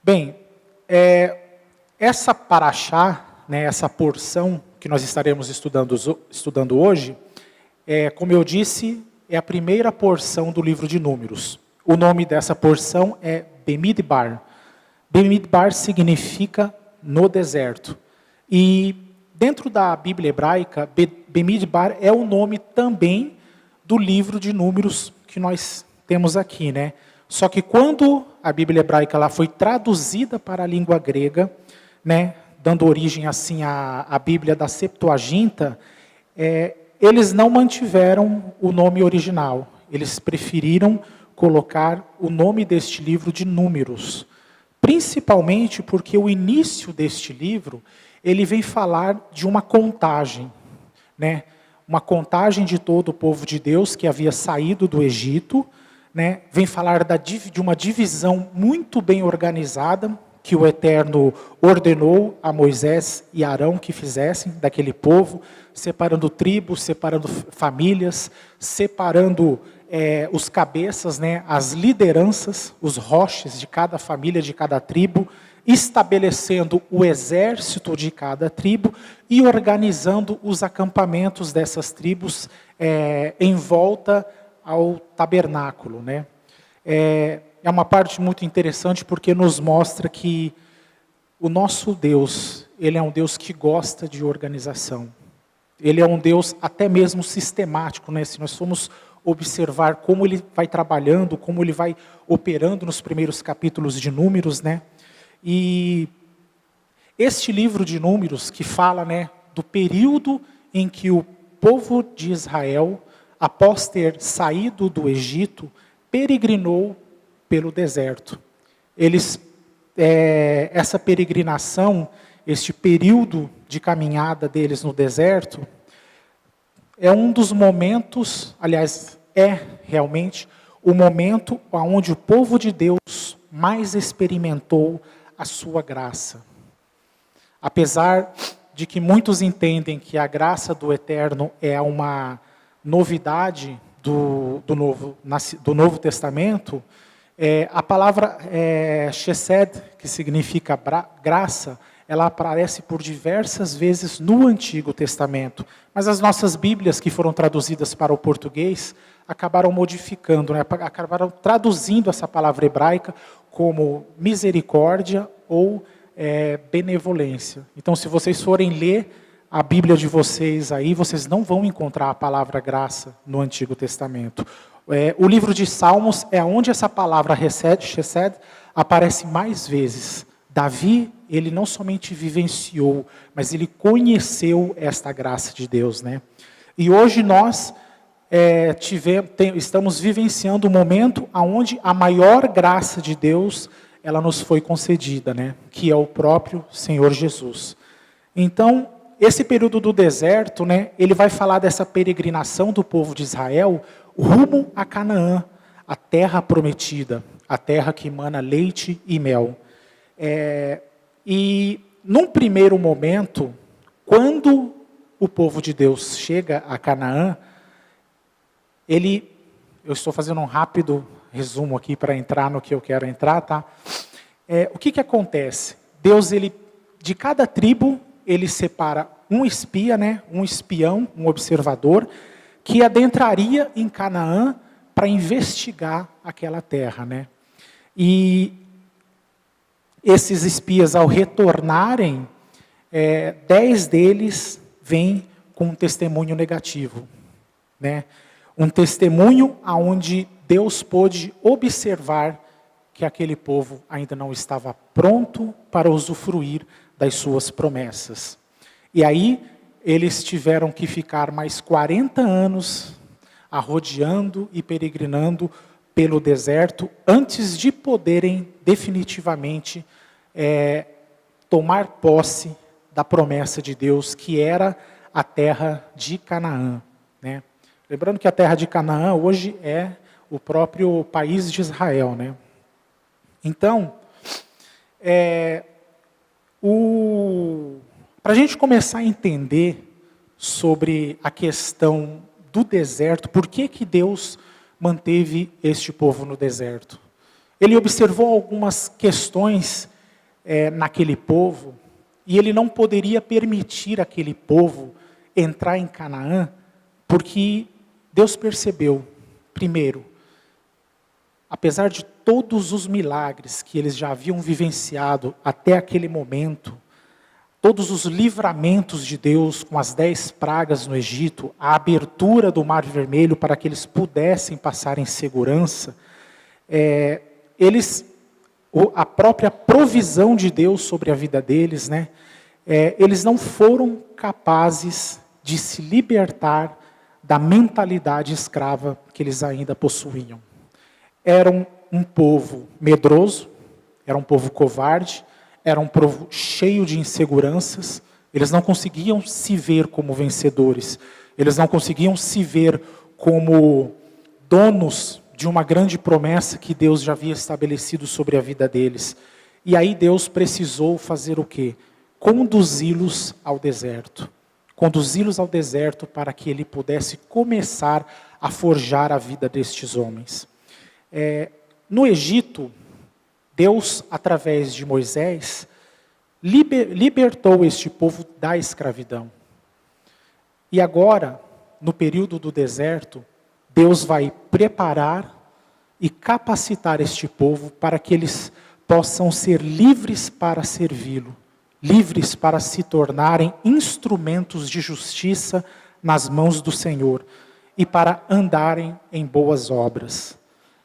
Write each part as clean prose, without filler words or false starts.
Bem, essa paraxá, né, essa porção que nós estaremos estudando hoje, como eu disse, é a primeira porção do livro de Números. O nome dessa porção é Bemidbar. Bemidbar significa no deserto. E dentro da Bíblia hebraica, Bemidbar é o nome também do livro de Números que nós temos aqui, né? Só que quando a Bíblia hebraica ela foi traduzida para a língua grega, né, dando origem assim à Bíblia da Septuaginta, eles não mantiveram o nome original. Eles preferiram colocar o nome deste livro de Números, principalmente porque o início deste livro ele vem falar de uma contagem, né? Uma contagem de todo o povo de Deus que havia saído do Egito, né? Vem falar de uma divisão muito bem organizada, que o Eterno ordenou a Moisés e Arão que fizessem daquele povo, separando tribos, separando famílias, separando os cabeças, né, as lideranças, os roches de cada família, de cada tribo, estabelecendo o exército de cada tribo e organizando os acampamentos dessas tribos em volta ao tabernáculo, né? É uma parte muito interessante porque nos mostra que o nosso Deus, ele é um Deus que gosta de organização. Ele é um Deus até mesmo sistemático, né? Se nós formos observar como ele vai trabalhando, como ele vai operando nos primeiros capítulos de Números, né? E este livro de Números que fala, né, do período em que o povo de Israel, após ter saído do Egito, peregrinou pelo deserto. Essa peregrinação, este período de caminhada deles no deserto, é um dos momentos, aliás, é realmente o momento onde o povo de Deus mais experimentou a sua graça. Apesar de que muitos entendem que a graça do Eterno é uma novidade do Novo Testamento, a palavra chesed, que significa graça, ela aparece por diversas vezes no Antigo Testamento. Mas as nossas Bíblias, que foram traduzidas para o português, acabaram modificando, né? Acabaram traduzindo essa palavra hebraica como misericórdia ou benevolência. Então, se vocês forem ler a Bíblia de vocês aí, vocês não vão encontrar a palavra graça no Antigo Testamento. O livro de Salmos é onde essa palavra chesed aparece mais vezes. Davi, ele não somente vivenciou, mas ele conheceu esta graça de Deus, né? E hoje nós estamos vivenciando um momento onde a maior graça de Deus, ela nos foi concedida, né? Que é o próprio Senhor Jesus. Então, esse período do deserto, né, ele vai falar dessa peregrinação do povo de Israel rumo a Canaã, a terra prometida, a terra que emana leite e mel. E, num primeiro momento, quando o povo de Deus chega a Canaã, eu estou fazendo um rápido resumo aqui para entrar no que eu quero entrar, tá? O que acontece? Deus, de cada tribo, ele separa um espia, né, um espião, um observador, que adentraria em Canaã para investigar aquela terra, né? E esses espias, ao retornarem, 10 deles vêm com um testemunho negativo, né? Um testemunho onde Deus pôde observar que aquele povo ainda não estava pronto para usufruir das suas promessas. E aí, eles tiveram que ficar mais 40 anos arrodeando e peregrinando pelo deserto, antes de poderem definitivamente tomar posse da promessa de Deus, que era a terra de Canaã, né? Lembrando que a terra de Canaã hoje é o próprio país de Israel, né? Então, para a gente começar a entender sobre a questão do deserto, por que Deus manteve este povo no deserto? Ele observou algumas questões naquele povo, e ele não poderia permitir aquele povo entrar em Canaã, porque Deus percebeu, primeiro, apesar de todos os milagres que eles já haviam vivenciado até aquele momento, todos os livramentos de Deus com as 10 pragas no Egito, a abertura do Mar Vermelho para que eles pudessem passar em segurança, a própria provisão de Deus sobre a vida deles, né? Eles não foram capazes de se libertar da mentalidade escrava que eles ainda possuíam. Eram um povo medroso, era um povo covarde, era um povo cheio de inseguranças, eles não conseguiam se ver como vencedores, eles não conseguiam se ver como donos de uma grande promessa que Deus já havia estabelecido sobre a vida deles. E aí Deus precisou fazer o quê? Conduzi-los ao deserto. Conduzi-los ao deserto para que ele pudesse começar a forjar a vida destes homens. No Egito, Deus, através de Moisés, libertou este povo da escravidão. E agora, no período do deserto, Deus vai preparar e capacitar este povo para que eles possam ser livres para servi-lo, livres para se tornarem instrumentos de justiça nas mãos do Senhor e para andarem em boas obras.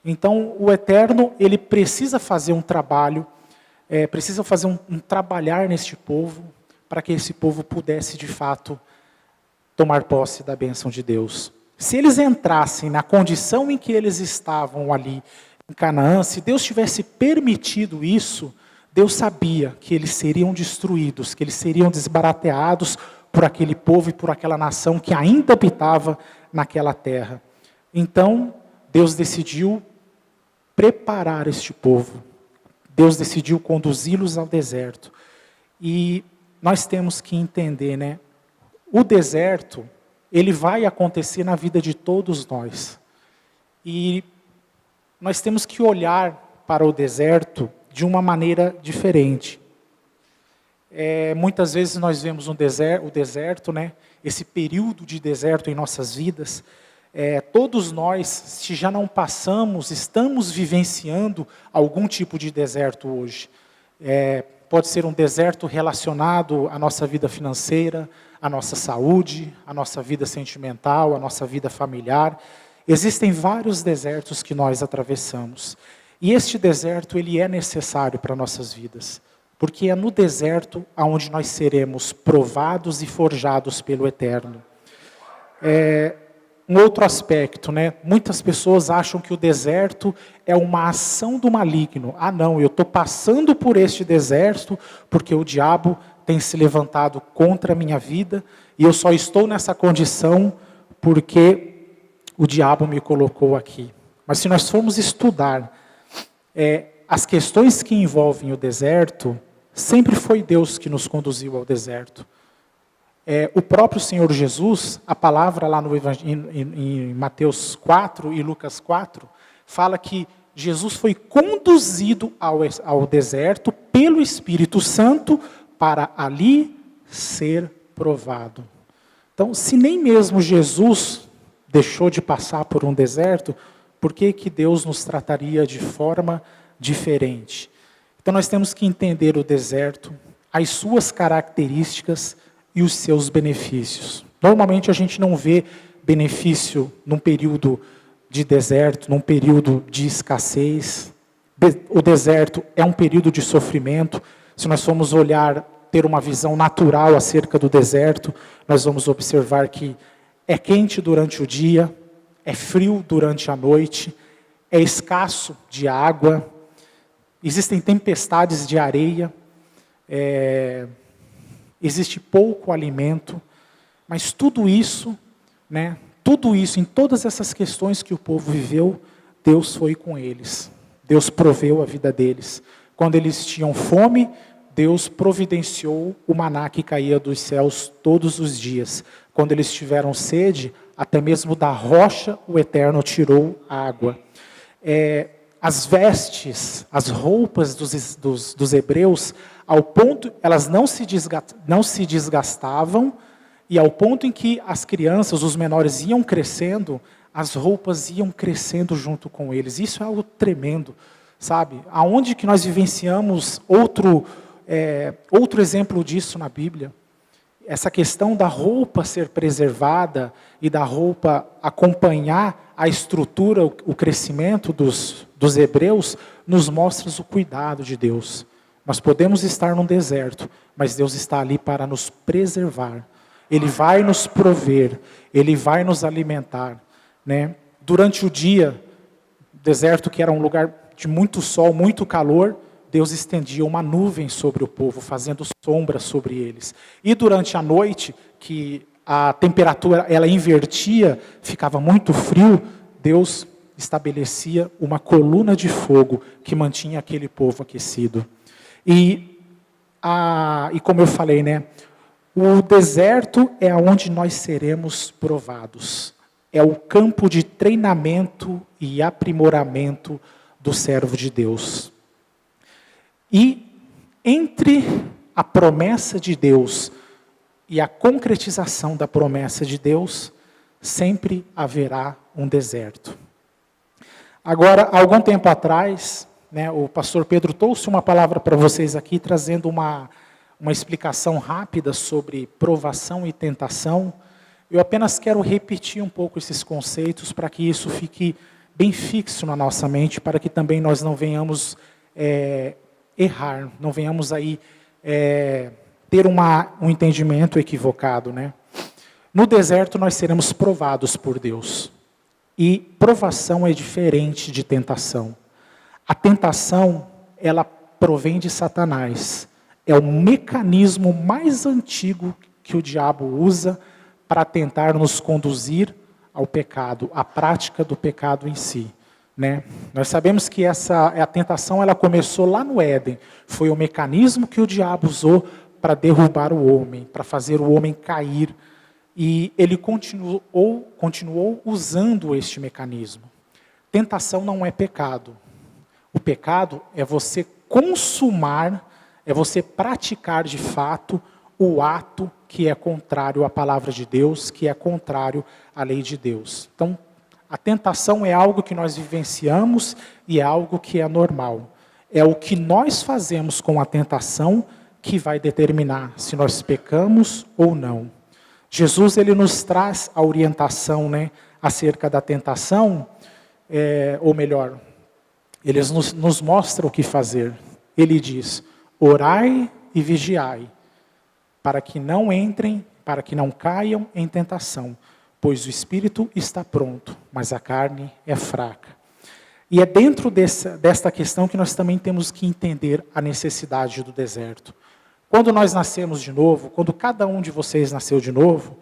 Então, o Eterno, ele precisa fazer um trabalho, precisa fazer um trabalhar neste povo, para que esse povo pudesse, de fato, tomar posse da bênção de Deus. Se eles entrassem na condição em que eles estavam ali em Canaã, se Deus tivesse permitido isso, Deus sabia que eles seriam destruídos, que eles seriam desbarateados por aquele povo e por aquela nação que ainda habitava naquela terra. Então, Deus decidiu preparar este povo. Deus decidiu conduzi-los ao deserto. E nós temos que entender, né? O deserto, ele vai acontecer na vida de todos nós. E nós temos que olhar para o deserto de uma maneira diferente. Muitas vezes nós vemos o deserto, né? Esse período de deserto em nossas vidas. Todos nós, se já não passamos, estamos vivenciando algum tipo de deserto hoje. Pode ser um deserto relacionado à nossa vida financeira, à nossa saúde, à nossa vida sentimental, à nossa vida familiar. Existem vários desertos que nós atravessamos. E este deserto, ele é necessário para nossas vidas, porque é no deserto onde nós seremos provados e forjados pelo Eterno. Um outro aspecto, né? Muitas pessoas acham que o deserto é uma ação do maligno. Ah, não, eu estou passando por este deserto porque o diabo tem se levantado contra a minha vida e eu só estou nessa condição porque o diabo me colocou aqui. Mas se nós formos estudar as questões que envolvem o deserto, sempre foi Deus que nos conduziu ao deserto. O próprio Senhor Jesus, a palavra lá no em Mateus 4 e Lucas 4, fala que Jesus foi conduzido ao deserto pelo Espírito Santo para ali ser provado. Então, se nem mesmo Jesus deixou de passar por um deserto, por que Deus nos trataria de forma diferente? Então, nós temos que entender o deserto, as suas características e os seus benefícios. Normalmente a gente não vê benefício num período de deserto, num período de escassez. O deserto é um período de sofrimento. Se nós formos olhar, ter uma visão natural acerca do deserto, nós vamos observar que é quente durante o dia, é frio durante a noite, é escasso de água, existem tempestades de areia, existe pouco alimento, mas tudo isso, né, em todas essas questões que o povo viveu, Deus foi com eles. Deus proveu a vida deles. Quando eles tinham fome, Deus providenciou o maná que caía dos céus todos os dias. Quando eles tiveram sede, até mesmo da rocha o Eterno tirou a água. as vestes, as roupas dos hebreus, ao ponto, elas não se desgastavam, e ao ponto em que as crianças, os menores iam crescendo, as roupas iam crescendo junto com eles. Isso é algo tremendo, sabe? Aonde que nós vivenciamos outro exemplo disso na Bíblia? Essa questão da roupa ser preservada e da roupa acompanhar a estrutura, o crescimento dos hebreus, nos mostra o cuidado de Deus. Nós podemos estar num deserto, mas Deus está ali para nos preservar. Ele vai nos prover, Ele vai nos alimentar, né? Durante o dia, deserto que era um lugar de muito sol, muito calor, Deus estendia uma nuvem sobre o povo, fazendo sombra sobre eles. E durante a noite, que a temperatura ela invertia, ficava muito frio, Deus estabelecia uma coluna de fogo que mantinha aquele povo aquecido. E como eu falei, né, o deserto é onde nós seremos provados. É o campo de treinamento e aprimoramento do servo de Deus. E entre a promessa de Deus e a concretização da promessa de Deus, sempre haverá um deserto. Agora, há algum tempo atrás, né, o pastor Pedro trouxe uma palavra para vocês aqui, trazendo uma explicação rápida sobre provação e tentação. Eu apenas quero repetir um pouco esses conceitos para que isso fique bem fixo na nossa mente, para que também nós não venhamos errar, não venhamos aí ter um entendimento equivocado, né? No deserto nós seremos provados por Deus. E provação é diferente de tentação. A tentação, ela provém de Satanás. É o mecanismo mais antigo que o diabo usa para tentar nos conduzir ao pecado, à prática do pecado em si. Né? Nós sabemos que a tentação ela começou lá no Éden. Foi o mecanismo que o diabo usou para derrubar o homem, para fazer o homem cair. E ele continuou usando este mecanismo. Tentação não é pecado. O pecado é você consumar, é você praticar de fato o ato que é contrário à palavra de Deus, que é contrário à lei de Deus. Então, a tentação é algo que nós vivenciamos e é algo que é normal. É o que nós fazemos com a tentação que vai determinar se nós pecamos ou não. Jesus ele nos traz a orientação, né, acerca da tentação, ou melhor, ele nos mostra o que fazer. Ele diz: orai e vigiai, para que não caiam em tentação. Pois o espírito está pronto, mas a carne é fraca. E é dentro desta questão que nós também temos que entender a necessidade do deserto. Quando nós nascemos de novo, quando cada um de vocês nasceu de novo,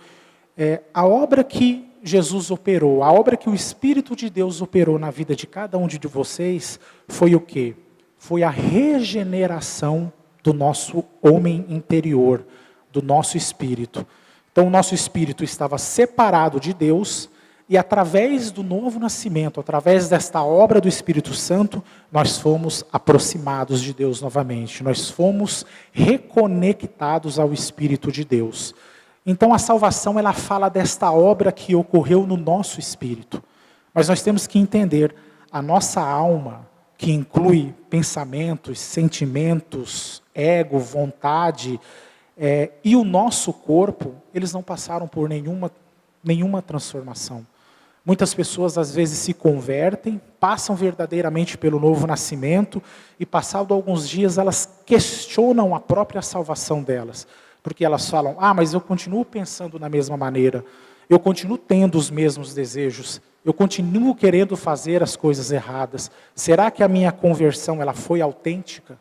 a obra que Jesus operou, a obra que o Espírito de Deus operou na vida de cada um de vocês, foi o quê? Foi a regeneração do nosso homem interior, do nosso espírito. Então, o nosso espírito estava separado de Deus, e através do novo nascimento, através desta obra do Espírito Santo, nós fomos aproximados de Deus novamente. Nós fomos reconectados ao Espírito de Deus. Então, a salvação, ela fala desta obra que ocorreu no nosso espírito. Mas nós temos que entender, a nossa alma, que inclui pensamentos, sentimentos, ego, vontade, e o nosso corpo, eles não passaram por nenhuma transformação. Muitas pessoas às vezes se convertem, passam verdadeiramente pelo novo nascimento, e passado alguns dias elas questionam a própria salvação delas. Porque elas falam: mas eu continuo pensando da mesma maneira, eu continuo tendo os mesmos desejos, eu continuo querendo fazer as coisas erradas. Será que a minha conversão ela foi autêntica?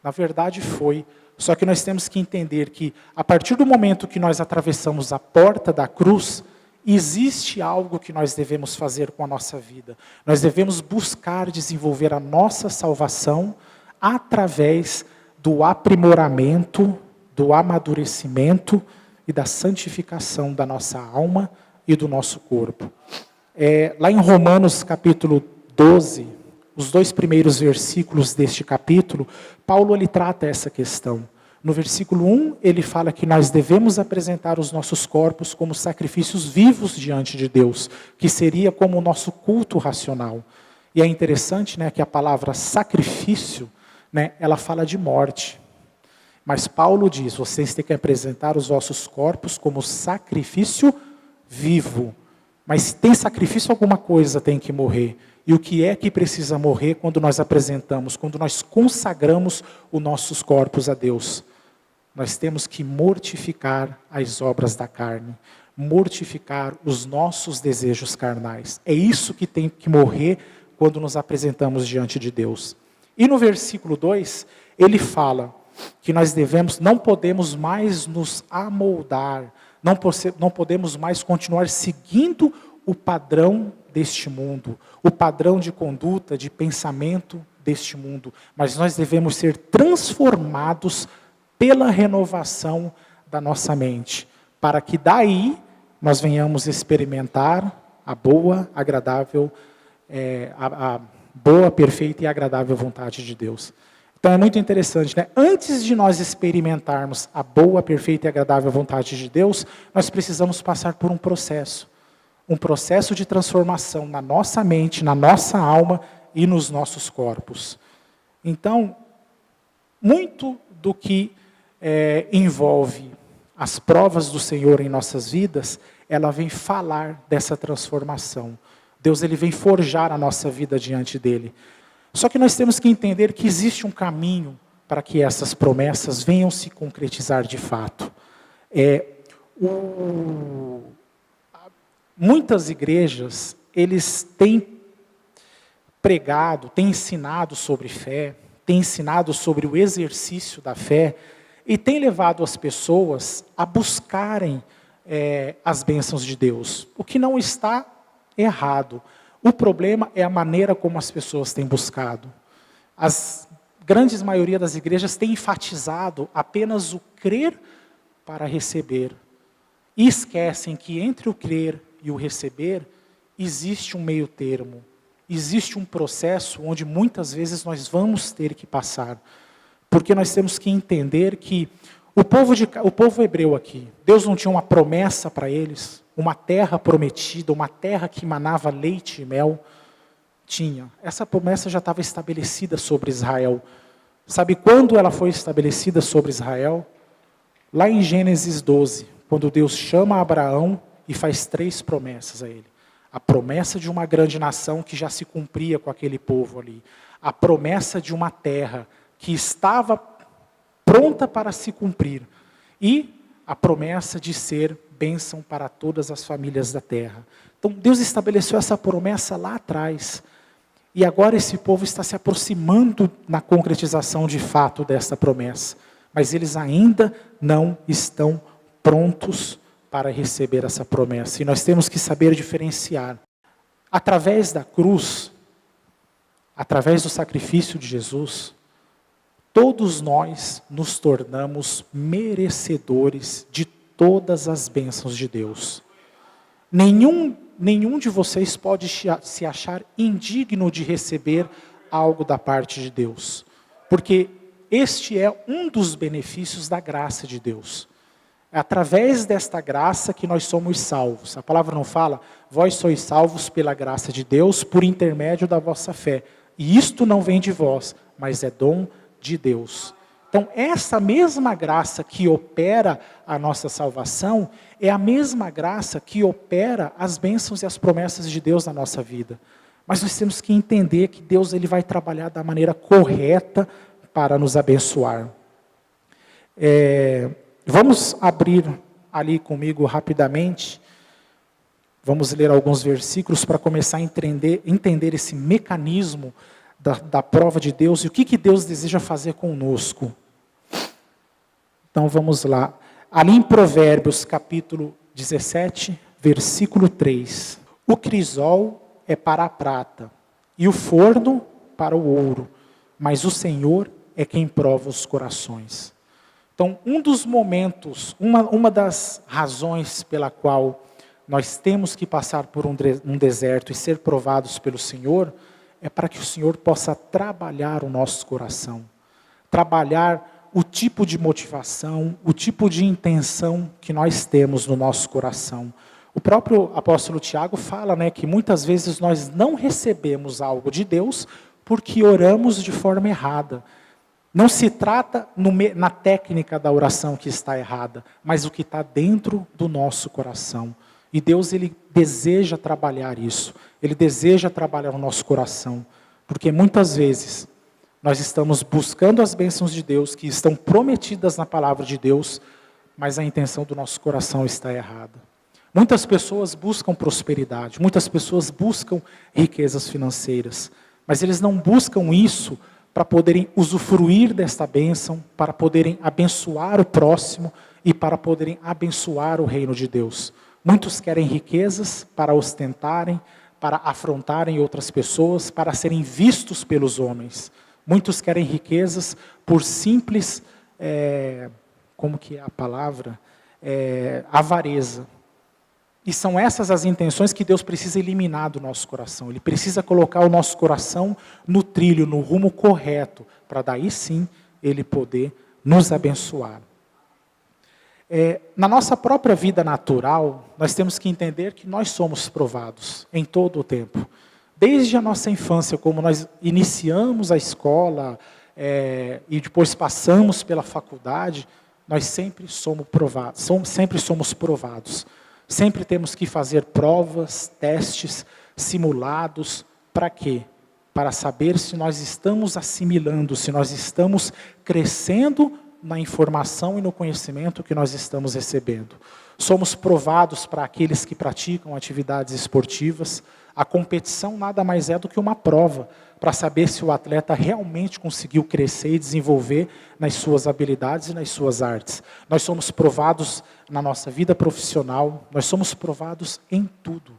Na verdade foi. Só que nós temos que entender que, a partir do momento que nós atravessamos a porta da cruz, existe algo que nós devemos fazer com a nossa vida. Nós devemos buscar desenvolver a nossa salvação através do aprimoramento, do amadurecimento e da santificação da nossa alma e do nosso corpo. Lá em Romanos capítulo 12, os 2 primeiros versículos deste capítulo, Paulo ele trata essa questão. No versículo 1, ele fala que nós devemos apresentar os nossos corpos como sacrifícios vivos diante de Deus, que seria como o nosso culto racional. E é interessante, né, que a palavra sacrifício, né, ela fala de morte. Mas Paulo diz, vocês têm que apresentar os vossos corpos como sacrifício vivo. Mas tem sacrifício, alguma coisa tem que morrer. E o que é que precisa morrer quando nós apresentamos, quando nós consagramos os nossos corpos a Deus? Nós temos que mortificar as obras da carne, mortificar os nossos desejos carnais. É isso que tem que morrer quando nos apresentamos diante de Deus. E no versículo 2, ele fala que nós não podemos mais nos amoldar, não podemos mais continuar seguindo o padrão deste mundo, o padrão de conduta, de pensamento deste mundo, mas nós devemos ser transformados pela renovação da nossa mente, para que daí nós venhamos experimentar a boa, agradável, a boa, perfeita e agradável vontade de Deus. Então é muito interessante, né? Antes de nós experimentarmos a boa, perfeita e agradável vontade de Deus, nós precisamos passar por um processo de transformação na nossa mente, na nossa alma e nos nossos corpos. Então, muito do que envolve as provas do Senhor em nossas vidas, ela vem falar dessa transformação. Deus ele vem forjar a nossa vida diante dele. Só que nós temos que entender que existe um caminho para que essas promessas venham se concretizar de fato. Muitas igrejas, eles têm pregado, têm ensinado sobre fé, têm ensinado sobre o exercício da fé, e têm levado as pessoas a buscarem as bênçãos de Deus, o que não está errado. O problema é a maneira como as pessoas têm buscado. As grandes maioria das igrejas têm enfatizado apenas o crer para receber. E esquecem que entre o crer e o receber, existe um meio termo. Existe um processo onde muitas vezes nós vamos ter que passar. Porque nós temos que entender que o povo hebreu aqui, Deus não tinha uma promessa para eles, uma terra prometida, uma terra que manava leite e mel. Tinha. Essa promessa já estava estabelecida sobre Israel. Sabe quando ela foi estabelecida sobre Israel? Lá em Gênesis 12, quando Deus chama Abraão e faz 3 promessas a ele. A promessa de uma grande nação que já se cumpria com aquele povo ali. A promessa de uma terra que estava pronta para se cumprir. E a promessa de ser bênção para todas as famílias da terra. Então Deus estabeleceu essa promessa lá atrás. E agora esse povo está se aproximando na concretização de fato dessa promessa. Mas eles ainda não estão prontos para receber essa promessa. E nós temos que saber diferenciar. Através da cruz, através do sacrifício de Jesus, todos nós nos tornamos merecedores de todas as bênçãos de Deus. Nenhum de vocês pode se achar indigno de receber algo da parte de Deus. Porque este é um dos benefícios da graça de Deus. É através desta graça que nós somos salvos. A palavra não fala, vós sois salvos pela graça de Deus, por intermédio da vossa fé. E isto não vem de vós, mas é dom de Deus. Então, essa mesma graça que opera a nossa salvação, é a mesma graça que opera as bênçãos e as promessas de Deus na nossa vida. Mas nós temos que entender que Deus ele vai trabalhar da maneira correta para nos abençoar. Vamos abrir ali comigo rapidamente. Vamos ler alguns versículos para começar a entender esse mecanismo da prova de Deus e o que Deus deseja fazer conosco. Então vamos lá. Ali em Provérbios capítulo 17, versículo 3. O crisol é para a prata e o forno para o ouro, mas o Senhor é quem prova os corações. Então, um dos momentos, uma das razões pela qual nós temos que passar por um deserto e ser provados pelo Senhor, é para que o Senhor possa trabalhar o nosso coração, trabalhar o tipo de motivação, o tipo de intenção que nós temos no nosso coração. O próprio apóstolo Tiago fala, né, que muitas vezes nós não recebemos algo de Deus porque oramos de forma errada. Não se trata na técnica da oração que está errada, mas o que está dentro do nosso coração. E Deus, Ele deseja trabalhar isso. Ele deseja trabalhar o nosso coração. Porque muitas vezes nós estamos buscando as bênçãos de Deus, que estão prometidas na palavra de Deus, mas a intenção do nosso coração está errada. Muitas pessoas buscam prosperidade, muitas pessoas buscam riquezas financeiras, mas eles não buscam isso para poderem usufruir desta bênção, para poderem abençoar o próximo e para poderem abençoar o reino de Deus. Muitos querem riquezas para ostentarem, para afrontarem outras pessoas, para serem vistos pelos homens. Muitos querem riquezas por simples, como que é a palavra? Avareza. E são essas as intenções que Deus precisa eliminar do nosso coração. Ele precisa colocar o nosso coração no trilho, no rumo correto, para daí sim Ele poder nos abençoar. Na nossa própria vida natural, nós temos que entender que nós somos provados em todo o tempo. Desde a nossa infância, como nós iniciamos a escola e depois passamos pela faculdade, nós sempre somos provados. Sempre temos que fazer provas, testes, simulados. Para quê? Para saber se nós estamos assimilando, se nós estamos crescendo na informação e no conhecimento que nós estamos recebendo. Somos provados para aqueles que praticam atividades esportivas. A competição nada mais é do que uma prova para saber se o atleta realmente conseguiu crescer e desenvolver nas suas habilidades e nas suas artes. Nós somos provados na nossa vida profissional, nós somos provados em tudo.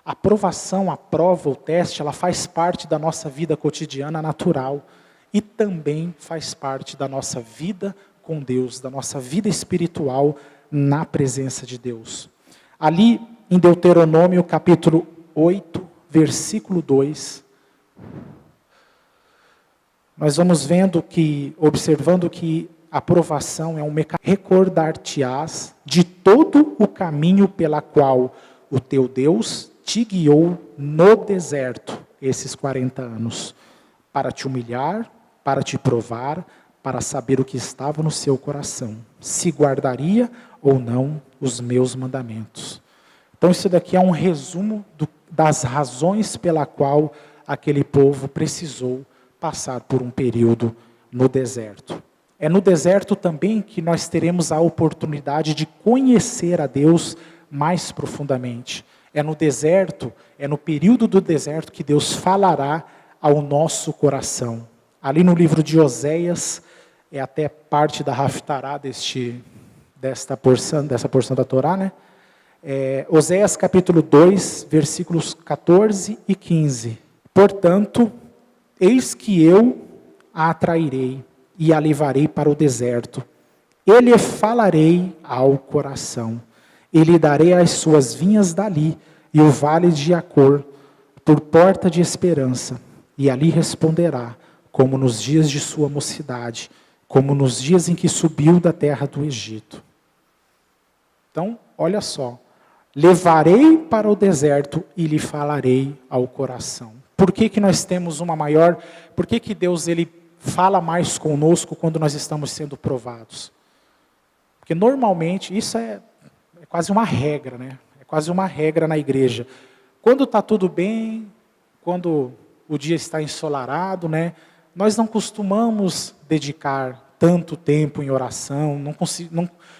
A aprovação, a prova, o teste, ela faz parte da nossa vida cotidiana natural e também faz parte da nossa vida com Deus, da nossa vida espiritual na presença de Deus. Ali em Deuteronômio capítulo 8, versículo 2, nós vamos observando que a provação é um mecanismo. Recordar-te-ás de todo o caminho pela qual o teu Deus te guiou no deserto, esses 40 anos, para te humilhar, para te provar, para saber o que estava no seu coração, se guardaria ou não os meus mandamentos. Então isso daqui é um resumo das razões pela qual aquele povo precisou passar por um período no deserto. É no deserto também que nós teremos a oportunidade de conhecer a Deus mais profundamente. É no deserto, é no período do deserto que Deus falará ao nosso coração. Ali no livro de Oséias, é até parte da Haftará dessa porção da Torá, né? Oséias capítulo 2, versículos 14 e 15. Portanto, eis que eu a atrairei e a levarei para o deserto. Ele falarei ao coração. E lhe darei as suas vinhas dali e o vale de Acor por porta de esperança. E ali responderá, como nos dias de sua mocidade, como nos dias em que subiu da terra do Egito. Então, olha só. Levarei para o deserto e lhe falarei ao coração. Por que nós temos por que Deus ele fala mais conosco quando nós estamos sendo provados? Porque normalmente, isso é quase uma regra, né? É quase uma regra na igreja. Quando está tudo bem, quando o dia está ensolarado, né? Nós não costumamos dedicar tanto tempo em oração,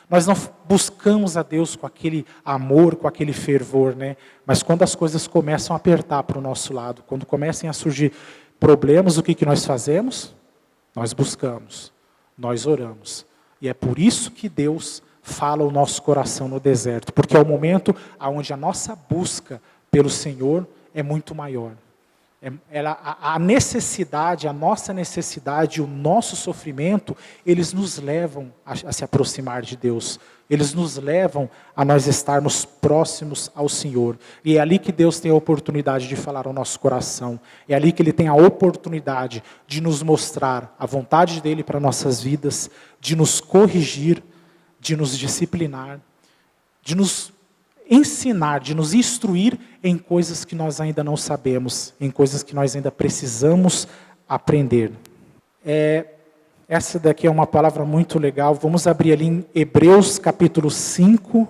nós não buscamos a Deus com aquele amor, com aquele fervor, né? Mas quando as coisas começam a apertar para o nosso lado, quando começam a surgir problemas, o que nós fazemos? Nós buscamos, nós oramos. E é por isso que Deus fala o nosso coração no deserto, porque é o momento onde a nossa busca pelo Senhor é muito maior. A necessidade, a nossa necessidade, o nosso sofrimento, eles nos levam a se aproximar de Deus. Eles nos levam a nós estarmos próximos ao Senhor. E é ali que Deus tem a oportunidade de falar ao nosso coração. É ali que Ele tem a oportunidade de nos mostrar a vontade dEle para nossas vidas, de nos corrigir, de nos disciplinar, de nos ensinar, de nos instruir em coisas que nós ainda não sabemos, em coisas que nós ainda precisamos aprender. Essa daqui é uma palavra muito legal. Vamos abrir ali em Hebreus capítulo 5,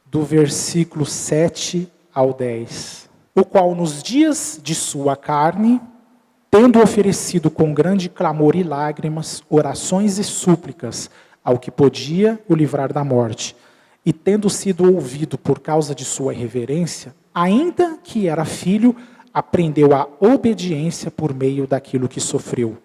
do versículo 7 ao 10. O qual nos dias de sua carne, tendo oferecido com grande clamor e lágrimas, orações e súplicas ao que podia o livrar da morte, e tendo sido ouvido por causa de sua reverência, ainda que era filho, aprendeu a obediência por meio daquilo que sofreu.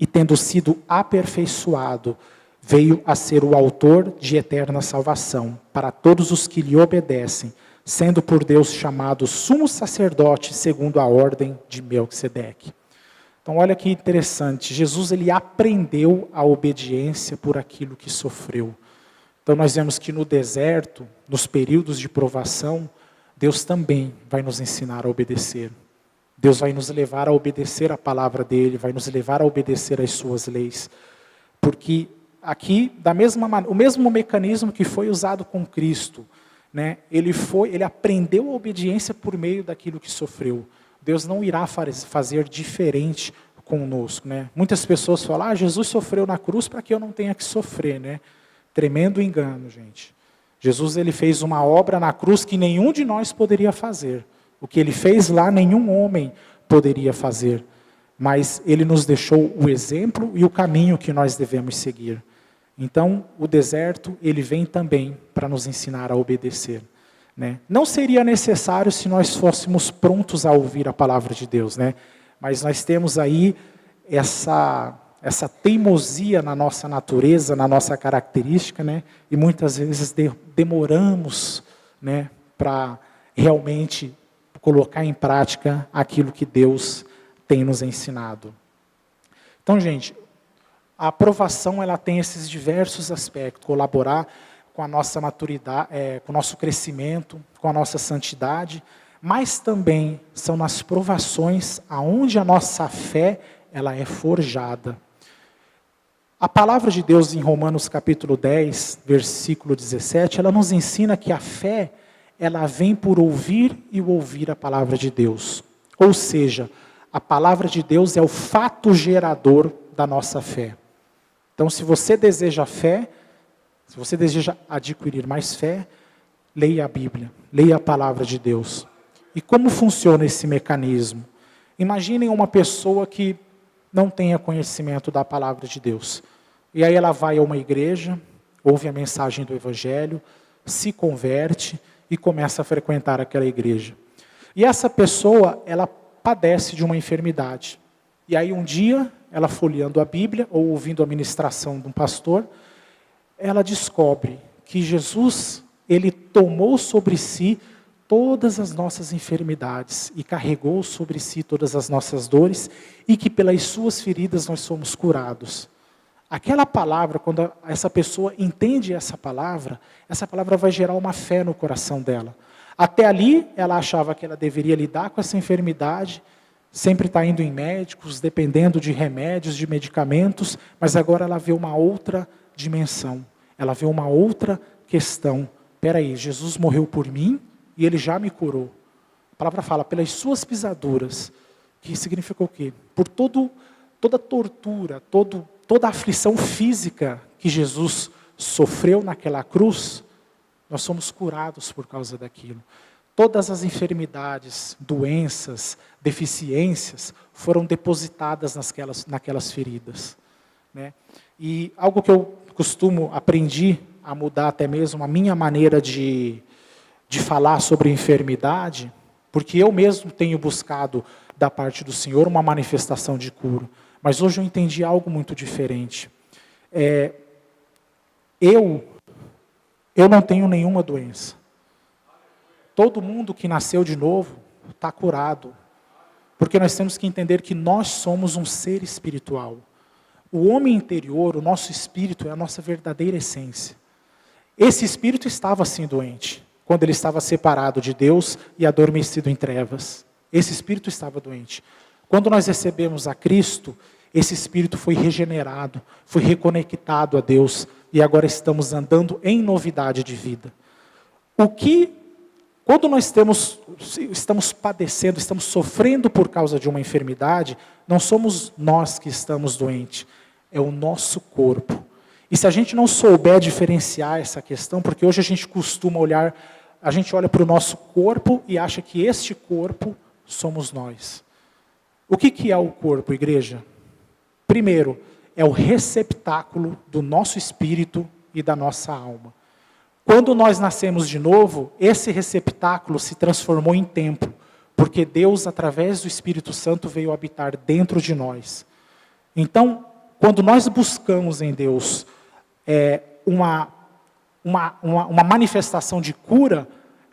E tendo sido aperfeiçoado, veio a ser o autor de eterna salvação para todos os que lhe obedecem, sendo por Deus chamado sumo sacerdote segundo a ordem de Melquisedeque. Então olha que interessante, Jesus ele aprendeu a obediência por aquilo que sofreu. Então nós vemos que no deserto, nos períodos de provação, Deus também vai nos ensinar a obedecer. Deus vai nos levar a obedecer a palavra dEle, vai nos levar a obedecer às suas leis. Porque aqui, o mesmo mecanismo que foi usado com Cristo, né, ele aprendeu a obediência por meio daquilo que sofreu. Deus não irá fazer diferente conosco. Né? Muitas pessoas falam, Jesus sofreu na cruz para que eu não tenha que sofrer, né? Tremendo engano, gente. Jesus ele fez uma obra na cruz que nenhum de nós poderia fazer. O que ele fez lá, nenhum homem poderia fazer. Mas ele nos deixou o exemplo e o caminho que nós devemos seguir. Então, o deserto, ele vem também para nos ensinar a obedecer. Né? Não seria necessário se nós fôssemos prontos a ouvir a palavra de Deus. Né? Mas nós temos aí essa teimosia na nossa natureza, na nossa característica, né? E muitas vezes demoramos, né, para realmente colocar em prática aquilo que Deus tem nos ensinado. Então, gente, a aprovação ela tem esses diversos aspectos, colaborar com a nossa maturidade, com o nosso crescimento, com a nossa santidade, mas também são nas provações aonde a nossa fé ela é forjada. A palavra de Deus em Romanos capítulo 10, versículo 17, ela nos ensina que a fé, ela vem por ouvir e ouvir a palavra de Deus. Ou seja, a palavra de Deus é o fato gerador da nossa fé. Então, se você deseja fé, se você deseja adquirir mais fé, leia a Bíblia, leia a palavra de Deus. E como funciona esse mecanismo? Imaginem uma pessoa que não tenha conhecimento da palavra de Deus. E aí ela vai a uma igreja, ouve a mensagem do Evangelho, se converte e começa a frequentar aquela igreja. E essa pessoa, ela padece de uma enfermidade. E aí um dia, ela folheando a Bíblia, ou ouvindo a ministração de um pastor, ela descobre que Jesus, ele tomou sobre si todas as nossas enfermidades e carregou sobre si todas as nossas dores e que pelas suas feridas nós somos curados. Aquela palavra, quando essa pessoa entende essa palavra vai gerar uma fé no coração dela. Até ali, ela achava que ela deveria lidar com essa enfermidade, sempre está indo em médicos, dependendo de remédios, de medicamentos, mas agora ela vê uma outra dimensão, ela vê uma outra questão. Espera aí, Jesus morreu por mim e Ele já me curou. A palavra fala, pelas suas pisaduras, que significa o quê? Por toda tortura, toda a aflição física que Jesus sofreu naquela cruz, nós somos curados por causa daquilo. Todas as enfermidades, doenças, deficiências foram depositadas naquelas feridas. Né? E algo que eu aprendi a mudar até mesmo a minha maneira de falar sobre enfermidade, porque eu mesmo tenho buscado da parte do Senhor uma manifestação de cura. Mas hoje eu entendi algo muito diferente. Eu não tenho nenhuma doença. Todo mundo que nasceu de novo está curado. Porque nós temos que entender que nós somos um ser espiritual. O homem interior, o nosso espírito, é a nossa verdadeira essência. Esse espírito estava assim doente, quando ele estava separado de Deus e adormecido em trevas. Esse espírito estava doente. Quando nós recebemos a Cristo, esse espírito foi regenerado, foi reconectado a Deus, e agora estamos andando em novidade de vida. Quando nós estamos padecendo, estamos sofrendo por causa de uma enfermidade, não somos nós que estamos doentes, é o nosso corpo. E se a gente não souber diferenciar essa questão, porque hoje a gente costuma olhar, a gente olha para o nosso corpo e acha que este corpo somos nós. O que é o corpo, igreja? Primeiro, é o receptáculo do nosso espírito e da nossa alma. Quando nós nascemos de novo, esse receptáculo se transformou em templo, porque Deus, através do Espírito Santo, veio habitar dentro de nós. Então, quando nós buscamos em Deus uma manifestação de cura,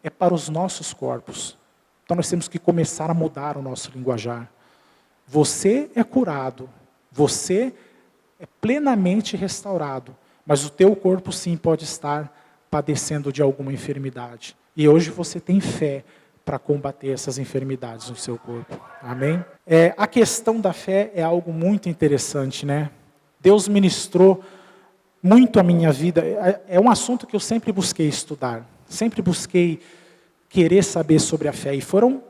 é para os nossos corpos. Então, nós temos que começar a mudar o nosso linguajar. Você é curado, você é plenamente restaurado, mas o teu corpo sim pode estar padecendo de alguma enfermidade. E hoje você tem fé para combater essas enfermidades no seu corpo. Amém? A questão da fé é algo muito interessante, né? Deus ministrou muito a minha vida. É um assunto que eu sempre busquei estudar. Sempre busquei querer saber sobre a fé. E foram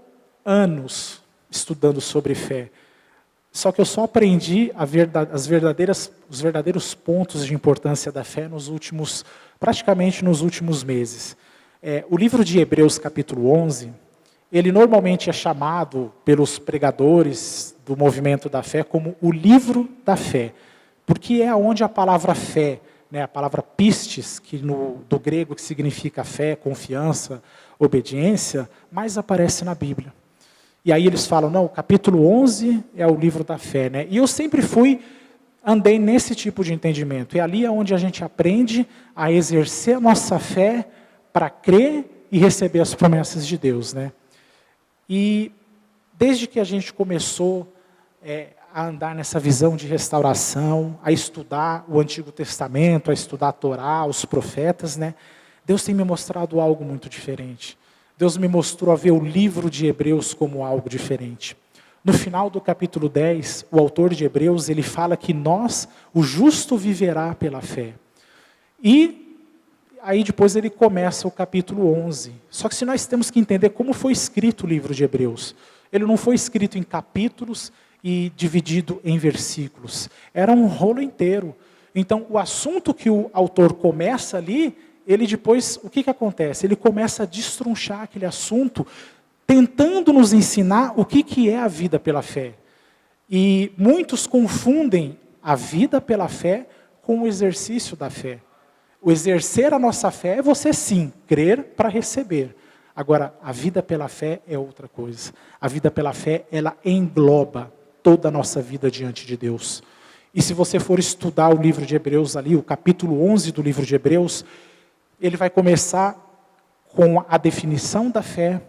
anos estudando sobre fé. Só que eu só aprendi os verdadeiros pontos de importância da fé praticamente nos últimos meses. O livro de Hebreus, capítulo 11, ele normalmente é chamado pelos pregadores do movimento da fé como o livro da fé, porque é onde a palavra fé, né, a palavra pistes, do grego que significa fé, confiança, obediência, mais aparece na Bíblia. E aí eles falam, não, o capítulo 11 é o livro da fé, né? E eu sempre andei nesse tipo de entendimento. E ali é onde a gente aprende a exercer a nossa fé para crer e receber as promessas de Deus, né? E desde que a gente começou a andar nessa visão de restauração, a estudar o Antigo Testamento, a estudar a Torá, os profetas, né? Deus tem me mostrado algo muito diferente. Deus me mostrou a ver o livro de Hebreus como algo diferente. No final do capítulo 10, o autor de Hebreus, ele fala que o justo viverá pela fé. E aí depois ele começa o capítulo 11. Só que se nós temos que entender como foi escrito o livro de Hebreus. Ele não foi escrito em capítulos e dividido em versículos. Era um rolo inteiro. Então, o assunto que o autor começa ali, ele depois, o que acontece? Ele começa a destrinchar aquele assunto, tentando nos ensinar o que é a vida pela fé. E muitos confundem a vida pela fé com o exercício da fé. O exercer a nossa fé é você sim, crer para receber. Agora, a vida pela fé é outra coisa. A vida pela fé, ela engloba toda a nossa vida diante de Deus. E se você for estudar o livro de Hebreus ali, o capítulo 11 do livro de Hebreus, ele vai começar com a definição da fé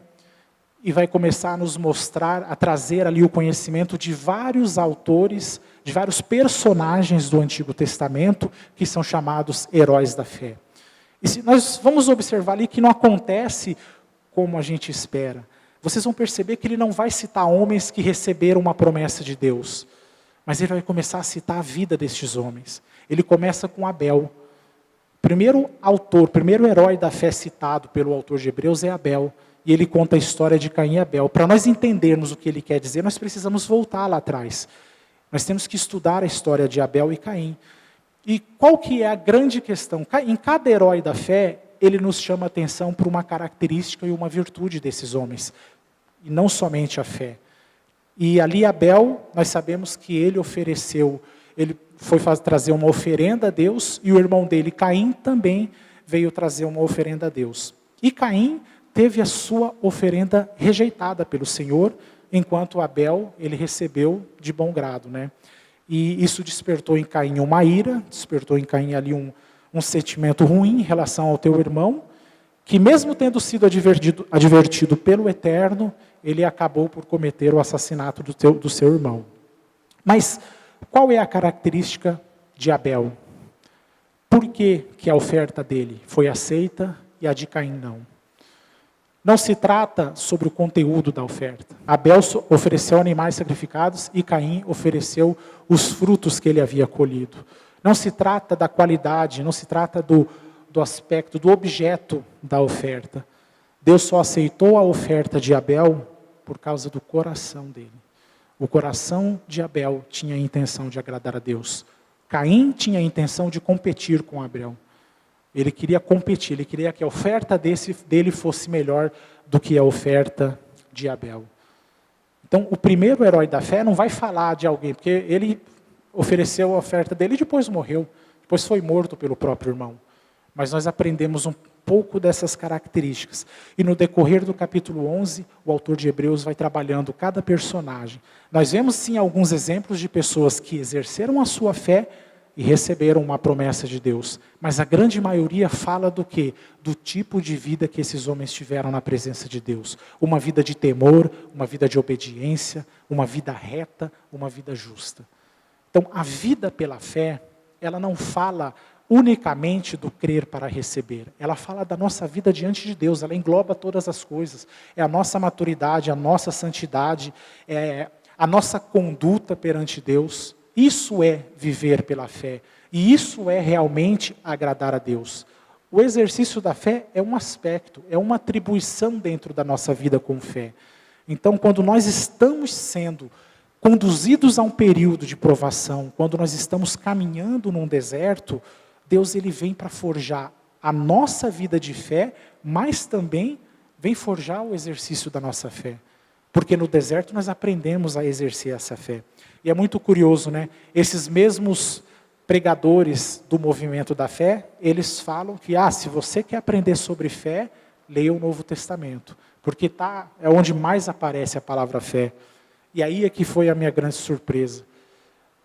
e vai começar a nos mostrar, a trazer ali o conhecimento de vários autores, de vários personagens do Antigo Testamento, que são chamados heróis da fé. E nós vamos observar ali que não acontece como a gente espera. Vocês vão perceber que ele não vai citar homens que receberam uma promessa de Deus, mas ele vai começar a citar a vida destes homens. Ele começa com Abel. Primeiro herói da fé citado pelo autor de Hebreus é Abel. E ele conta a história de Caim e Abel. Para nós entendermos o que ele quer dizer, nós precisamos voltar lá atrás. Nós temos que estudar a história de Abel e Caim. E qual que é a grande questão? Em cada herói da fé, ele nos chama a atenção por uma característica e uma virtude desses homens. E não somente a fé. E ali Abel, nós sabemos que ele foi trazer uma oferenda a Deus, e o irmão dele, Caim, também veio trazer uma oferenda a Deus. E Caim teve a sua oferenda rejeitada pelo Senhor, enquanto Abel, ele recebeu de bom grado, né? E isso despertou em Caim uma ira, despertou em Caim ali um sentimento ruim em relação ao teu irmão, que mesmo tendo sido advertido pelo Eterno, ele acabou por cometer o assassinato do seu irmão. Mas qual é a característica de Abel? Por que a oferta dele foi aceita e a de Caim não? Não se trata sobre o conteúdo da oferta. Abel ofereceu animais sacrificados e Caim ofereceu os frutos que ele havia colhido. Não se trata da qualidade, não se trata do aspecto, do objeto da oferta. Deus só aceitou a oferta de Abel por causa do coração dele. O coração de Abel tinha a intenção de agradar a Deus. Caim tinha a intenção de competir com Abel. Ele queria competir, ele queria que a oferta dele fosse melhor do que a oferta de Abel. Então, o primeiro herói da fé não vai falar de alguém, porque ele ofereceu a oferta dele e depois morreu. Depois foi morto pelo próprio irmão. Mas nós aprendemos um pouco dessas características. E no decorrer do capítulo 11, o autor de Hebreus vai trabalhando cada personagem. Nós vemos sim alguns exemplos de pessoas que exerceram a sua fé e receberam uma promessa de Deus. Mas a grande maioria fala do quê? Do tipo de vida que esses homens tiveram na presença de Deus. Uma vida de temor, uma vida de obediência, uma vida reta, uma vida justa. Então, a vida pela fé, ela não fala unicamente do crer para receber. Ela fala da nossa vida diante de Deus, ela engloba todas as coisas. É a nossa maturidade, a nossa santidade, é a nossa conduta perante Deus. Isso é viver pela fé. E isso é realmente agradar a Deus. O exercício da fé é um aspecto, é uma atribuição dentro da nossa vida com fé. Então, quando nós estamos sendo conduzidos a um período de provação, quando nós estamos caminhando num deserto, Deus ele vem para forjar a nossa vida de fé, mas também vem forjar o exercício da nossa fé. Porque no deserto nós aprendemos a exercer essa fé. E é muito curioso, né? Esses mesmos pregadores do movimento da fé, eles falam que, se você quer aprender sobre fé, leia o Novo Testamento. Porque é onde mais aparece a palavra fé. E aí é que foi a minha grande surpresa.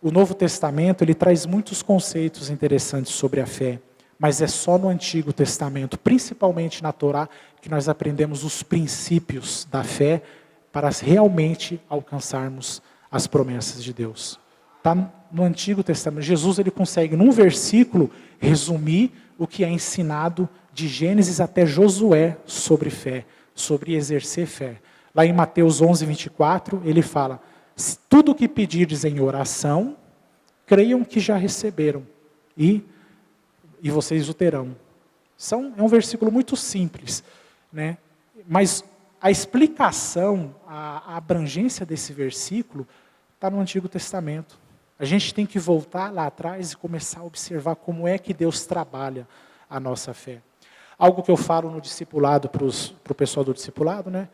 O Novo Testamento, ele traz muitos conceitos interessantes sobre a fé, mas é só no Antigo Testamento, principalmente na Torá, que nós aprendemos os princípios da fé para realmente alcançarmos as promessas de Deus. Está no Antigo Testamento. Jesus ele consegue, num versículo, resumir o que é ensinado de Gênesis até Josué sobre fé, sobre exercer fé. Lá em Mateus 11, 24, ele fala: tudo o que pedirdes em oração, creiam que já receberam, e vocês o terão. É um versículo muito simples, né? Mas a explicação, a abrangência desse versículo está no Antigo Testamento. A gente tem que voltar lá atrás e começar a observar como é que Deus trabalha a nossa fé. Algo que eu falo no discipulado, para o pessoal do discipulado, né?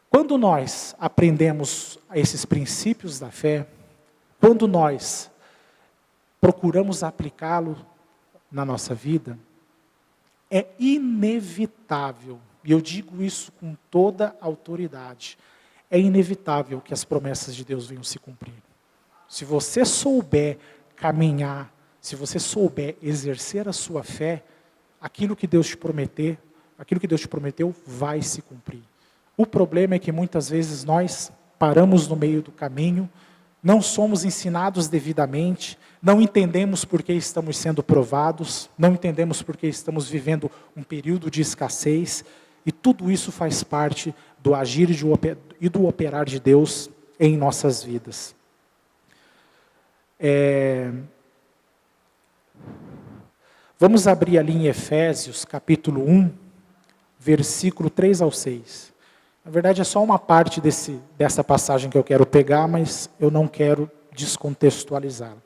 Quando nós aprendemos esses princípios da fé, quando nós procuramos aplicá-lo na nossa vida, é inevitável, e eu digo isso com toda autoridade, é inevitável que as promessas de Deus venham se cumprir. Se você souber caminhar, se você souber exercer a sua fé, aquilo que Deus te prometeu vai se cumprir. O problema é que muitas vezes nós paramos no meio do caminho, não somos ensinados devidamente, não entendemos por que estamos sendo provados, não entendemos por que estamos vivendo um período de escassez, e tudo isso faz parte do agir e do operar de Deus em nossas vidas. Vamos abrir ali em Efésios, capítulo 1, versículo 3 ao 6. Na verdade, é só uma parte dessa passagem que eu quero pegar, mas eu não quero descontextualizá-la.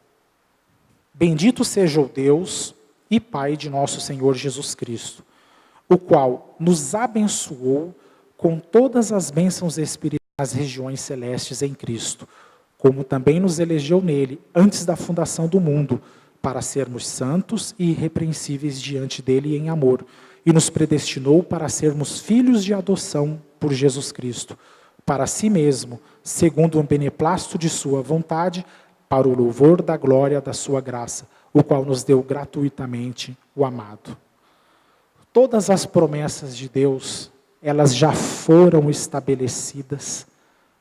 Bendito seja o Deus e Pai de nosso Senhor Jesus Cristo, o qual nos abençoou com todas as bênçãos espirituais nas regiões celestes em Cristo, como também nos elegeu nele, antes da fundação do mundo, para sermos santos e irrepreensíveis diante dele em amor, e nos predestinou para sermos filhos de adoção por Jesus Cristo, para si mesmo, segundo o beneplácito de sua vontade, para o louvor da glória da sua graça, o qual nos deu gratuitamente o amado. todas as promessas de Deus, elas já foram estabelecidas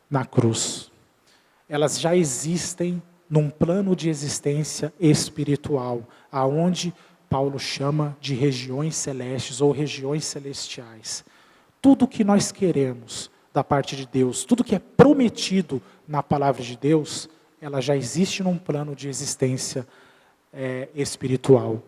na cruz. Elas já existem num plano de existência espiritual, aonde Paulo chama de regiões celestes ou regiões celestiais. Tudo que nós queremos da parte de Deus, tudo que é prometido na palavra de Deus, ela já existe num plano de existência espiritual.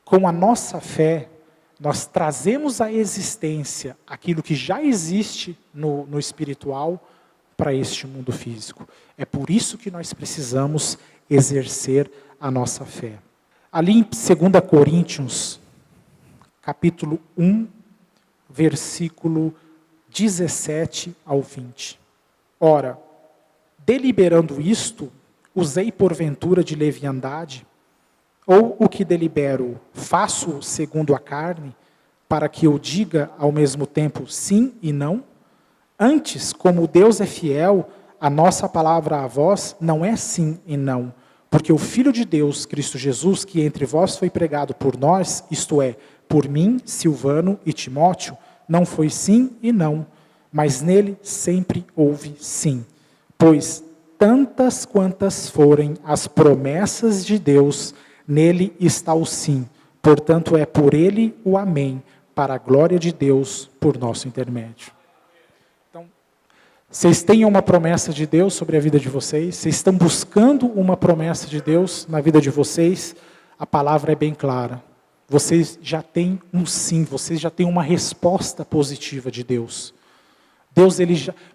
Com a nossa fé, nós trazemos à existência aquilo que já existe no espiritual para este mundo físico. É por isso que nós precisamos exercer a nossa fé. Ali em 2 Coríntios, capítulo 1, versículo 17 ao 20. Ora, deliberando isto, usei porventura de leviandade, ou o que delibero, faço segundo a carne, para que eu diga ao mesmo tempo sim e não? Antes, como Deus é fiel, a nossa palavra a vós não é sim e não, porque o Filho de Deus, Cristo Jesus, que entre vós foi pregado por nós, isto é, por mim, Silvano e Timóteo, não foi sim e não, mas nele sempre houve sim. Pois tantas quantas forem as promessas de Deus, nele está o sim. Portanto, é por ele o amém, para a glória de Deus, por nosso intermédio. Então, vocês têm uma promessa de Deus sobre a vida de vocês? Vocês estão buscando uma promessa de Deus na vida de vocês? A palavra é bem clara. Vocês já têm um sim, vocês já têm uma resposta positiva de Deus.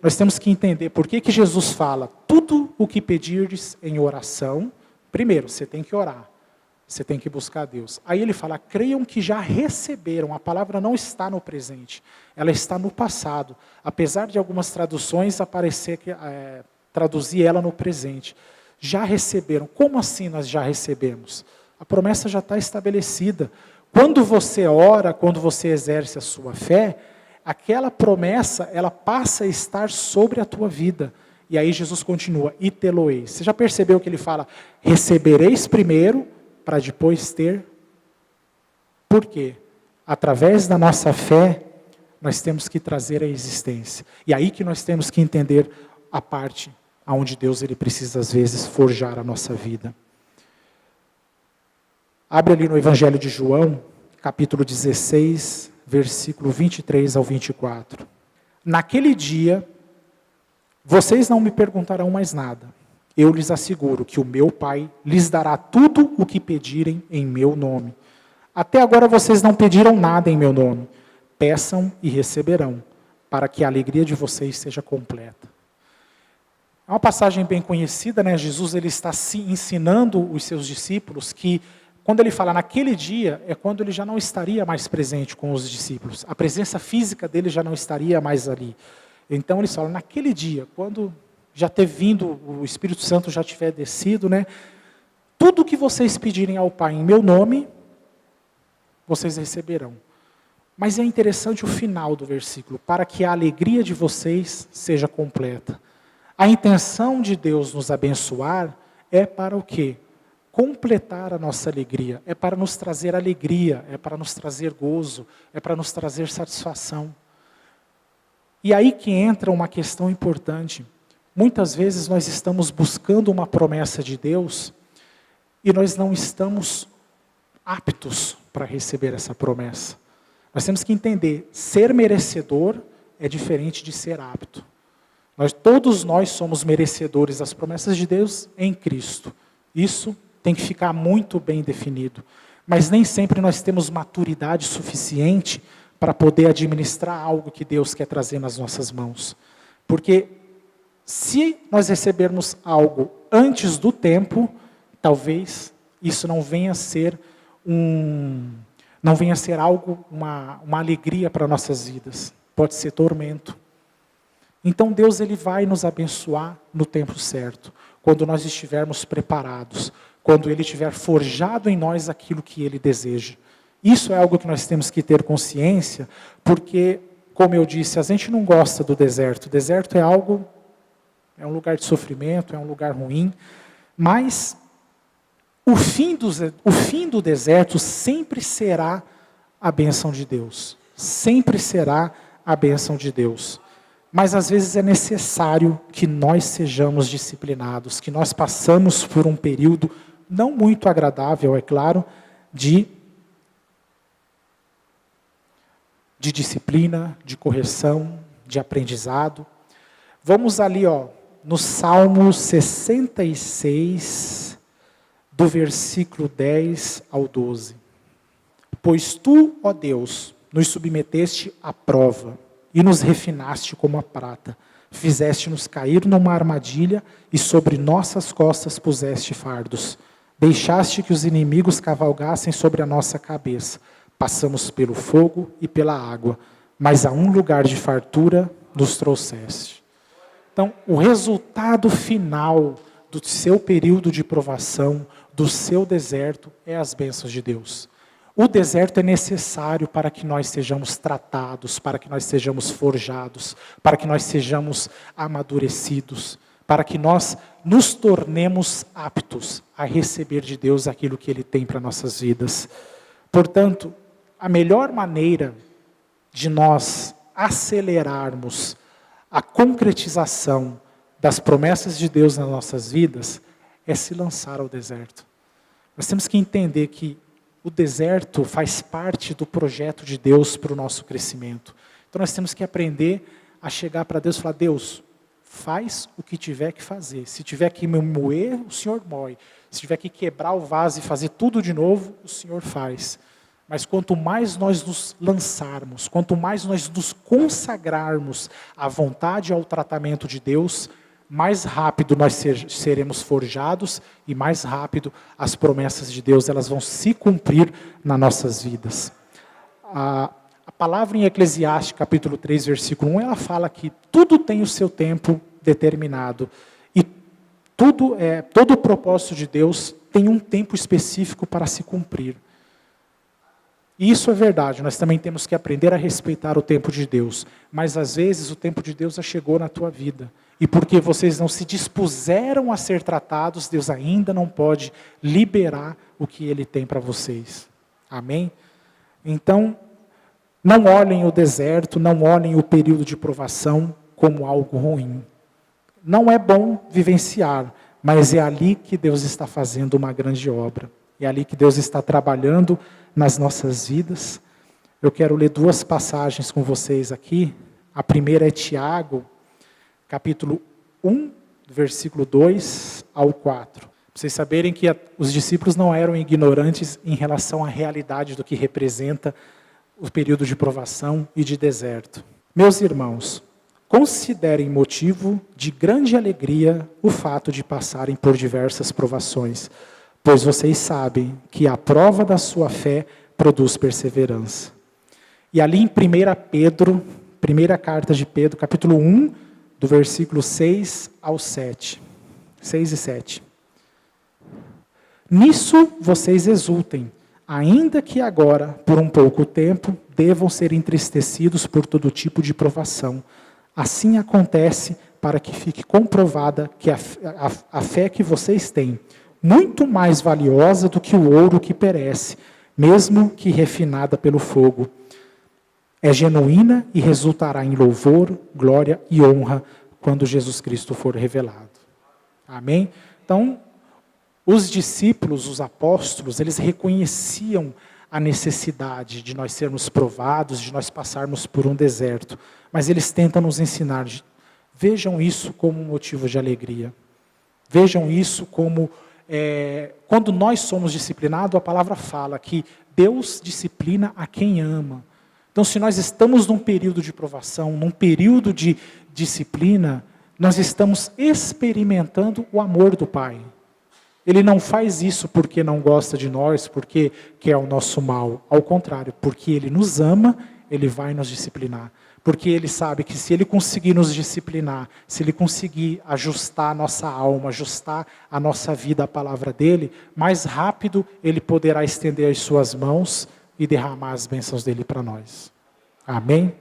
Nós temos que entender por que Jesus fala, tudo o que pedirdes em oração, primeiro, você tem que orar. Você tem que buscar Deus. Aí ele fala, creiam que já receberam. A palavra não está no presente, ela está no passado. Apesar de algumas traduções traduzir ela no presente. Já receberam. Como assim nós já recebemos? A promessa já está estabelecida. Quando você ora, quando você exerce a sua fé, aquela promessa, ela passa a estar sobre a tua vida. E aí Jesus continua, e tê-lo-eis. Você já percebeu que ele fala, recebereis primeiro, para depois ter. Por quê? Através da nossa fé, nós temos que trazer a existência. E aí que nós temos que entender a parte onde Deus ele precisa, às vezes, forjar a nossa vida. Abre ali no Evangelho de João, capítulo 16, versículo 23 ao 24. Naquele dia, vocês não me perguntarão mais nada. Eu lhes asseguro que o meu Pai lhes dará tudo o que pedirem em meu nome. Até agora vocês não pediram nada em meu nome. Peçam e receberão, para que a alegria de vocês seja completa. É uma passagem bem conhecida, né? Jesus ele está ensinando os seus discípulos que, quando ele fala naquele dia, é quando ele já não estaria mais presente com os discípulos. A presença física dele já não estaria mais ali. Então eles falam, naquele dia, quando já ter vindo, o Espírito Santo já tiver descido, né? Tudo que vocês pedirem ao Pai em meu nome, vocês receberão. Mas é interessante o final do versículo, para que a alegria de vocês seja completa. A intenção de Deus nos abençoar é para o quê? Completar a nossa alegria, é para nos trazer alegria, é para nos trazer gozo, é para nos trazer satisfação. E aí que entra uma questão importante. Muitas vezes nós estamos buscando uma promessa de Deus e nós não estamos aptos para receber essa promessa. Nós temos que entender, ser merecedor é diferente de ser apto. Todos nós somos merecedores das promessas de Deus em Cristo. Isso tem que ficar muito bem definido. Mas nem sempre nós temos maturidade suficiente para poder administrar algo que Deus quer trazer nas nossas mãos. Porque se nós recebermos algo antes do tempo, talvez isso não venha a ser algo, uma alegria para nossas vidas. Pode ser tormento. Então Deus ele vai nos abençoar no tempo certo, quando nós estivermos preparados, quando Ele tiver forjado em nós aquilo que Ele deseja. Isso é algo que nós temos que ter consciência, porque, como eu disse, a gente não gosta do deserto. O deserto é um lugar de sofrimento, é um lugar ruim, mas o fim do deserto sempre será a bênção de Deus. Sempre será a bênção de Deus. Mas às vezes é necessário que nós sejamos disciplinados, que nós passamos por um período não muito agradável, é claro, de disciplina, de correção, de aprendizado. Vamos ali, no Salmo 66, do versículo 10 ao 12. Pois tu, ó Deus, nos submeteste à prova e nos refinaste como a prata. Fizeste-nos cair numa armadilha e sobre nossas costas puseste fardos. Deixaste que os inimigos cavalgassem sobre a nossa cabeça. Passamos pelo fogo e pela água, mas a um lugar de fartura nos trouxeste. Então, o resultado final do seu período de provação, do seu deserto, é as bênçãos de Deus. O deserto é necessário para que nós sejamos tratados, para que nós sejamos forjados, para que nós sejamos amadurecidos, para que nós nos tornemos aptos a receber de Deus aquilo que Ele tem para nossas vidas. Portanto, a melhor maneira de nós acelerarmos a concretização das promessas de Deus nas nossas vidas é se lançar ao deserto. Nós temos que entender que o deserto faz parte do projeto de Deus para o nosso crescimento. Então nós temos que aprender a chegar para Deus e falar: Deus, faz o que tiver que fazer. Se tiver que me moer, o Senhor moe. Se tiver que quebrar o vaso e fazer tudo de novo, o Senhor faz. Mas quanto mais nós nos lançarmos, quanto mais nós nos consagrarmos à vontade e ao tratamento de Deus, mais rápido nós seremos forjados e mais rápido as promessas de Deus elas vão se cumprir nas nossas vidas. A palavra em Eclesiastes, capítulo 3, versículo 1, ela fala que tudo tem o seu tempo determinado. E todo o propósito de Deus tem um tempo específico para se cumprir. E isso é verdade, nós também temos que aprender a respeitar o tempo de Deus. Mas às vezes o tempo de Deus já chegou na tua vida. E porque vocês não se dispuseram a ser tratados, Deus ainda não pode liberar o que Ele tem para vocês. Amém? Então, não olhem o deserto, não olhem o período de provação como algo ruim. Não é bom vivenciar, mas é ali que Deus está fazendo uma grande obra. É ali que Deus está trabalhando nas nossas vidas. Eu quero ler duas passagens com vocês aqui. A primeira é Tiago, capítulo 1, versículo 2 ao 4. Para vocês saberem que os discípulos não eram ignorantes em relação à realidade do que representa o período de provação e de deserto. Meus irmãos, considerem motivo de grande alegria o fato de passarem por diversas provações, pois vocês sabem que a prova da sua fé produz perseverança. E ali em 1 Pedro, primeira carta de Pedro, capítulo 1, do versículo 6 ao 7. 6 e 7. Nisso vocês exultem, ainda que agora, por um pouco tempo, devam ser entristecidos por todo tipo de provação. Assim acontece para que fique comprovada que a fé que vocês têm, muito mais valiosa do que o ouro que perece, mesmo que refinada pelo fogo, é genuína e resultará em louvor, glória e honra quando Jesus Cristo for revelado. Amém? Então, os discípulos, os apóstolos, eles reconheciam a necessidade de nós sermos provados, de nós passarmos por um deserto, mas eles tentam nos ensinar, vejam isso como um motivo de alegria. Vejam isso como, quando nós somos disciplinados, a palavra fala que Deus disciplina a quem ama. Então, se nós estamos num período de provação, num período de disciplina, nós estamos experimentando o amor do Pai. Ele não faz isso porque não gosta de nós, porque quer o nosso mal. Ao contrário, porque Ele nos ama, Ele vai nos disciplinar. Porque Ele sabe que se Ele conseguir nos disciplinar, se Ele conseguir ajustar a nossa alma, ajustar a nossa vida à palavra dEle, mais rápido Ele poderá estender as suas mãos e derramar as bênçãos dEle para nós. Amém?